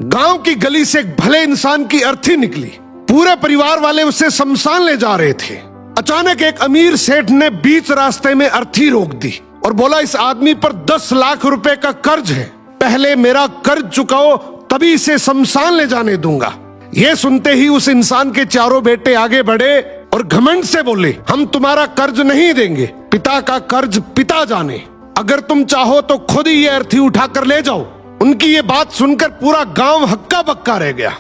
गांव की गली से एक भले इंसान की अर्थी निकली। पूरे परिवार वाले उसे शमशान ले जा रहे थे। अचानक एक अमीर सेठ ने बीच रास्ते में अर्थी रोक दी और बोला, इस आदमी पर 10 लाख रुपए का कर्ज है, पहले मेरा कर्ज चुकाओ तभी इसे शमशान ले जाने दूंगा। ये सुनते ही उस इंसान के चारों बेटे आगे बढ़े और घमंड से बोले, हम तुम्हारा कर्ज नहीं देंगे, पिता का कर्ज पिता जाने, अगर तुम चाहो तो खुद ही ये अर्थी उठाकर ले जाओ। उनकी ये बात सुनकर पूरा गांव हक्का बक्का रह गया।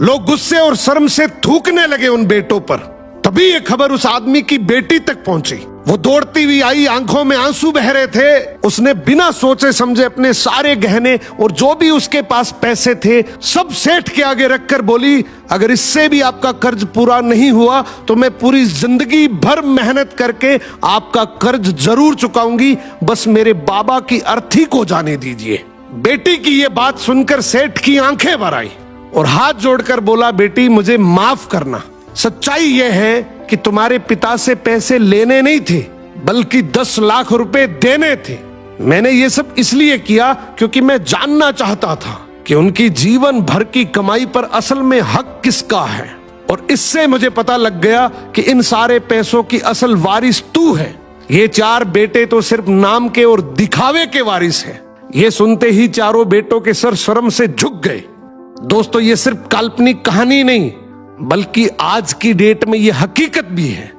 लोग गुस्से और शर्म से थूकने लगे उन बेटों पर। तभी ये खबर उस आदमी की बेटी तक पहुंची। वो दौड़ती हुई आई, आंखों में आंसू बह रहे थे। उसने बिना सोचे समझे अपने सारे गहने और जो भी उसके पास पैसे थे सब सेठ के आगे रखकर बोली, अगर इससे भी आपका कर्ज पूरा नहीं हुआ तो मैं पूरी जिंदगी भर मेहनत करके आपका कर्ज जरूर चुकाऊंगी, बस मेरे बाबा की अर्थी को जाने दीजिए। बेटी की ये बात सुनकर सेठ की आंखें भर आई और हाथ जोड़कर बोला, बेटी मुझे माफ करना, सच्चाई यह है कि तुम्हारे पिता से पैसे लेने नहीं थे बल्कि 10 लाख रुपए देने थे। मैंने ये सब इसलिए किया क्योंकि मैं जानना चाहता था कि उनकी जीवन भर की कमाई पर असल में हक किसका है, और इससे मुझे पता लग गया कि इन सारे पैसों की असल वारिस तू है। ये 4 बेटे तो सिर्फ नाम के और दिखावे के वारिस हैं। ये सुनते ही चारों बेटों के सर शर्म से झुक गए। दोस्तों, ये सिर्फ काल्पनिक कहानी नहीं बल्कि आज की डेट में ये हकीकत भी है।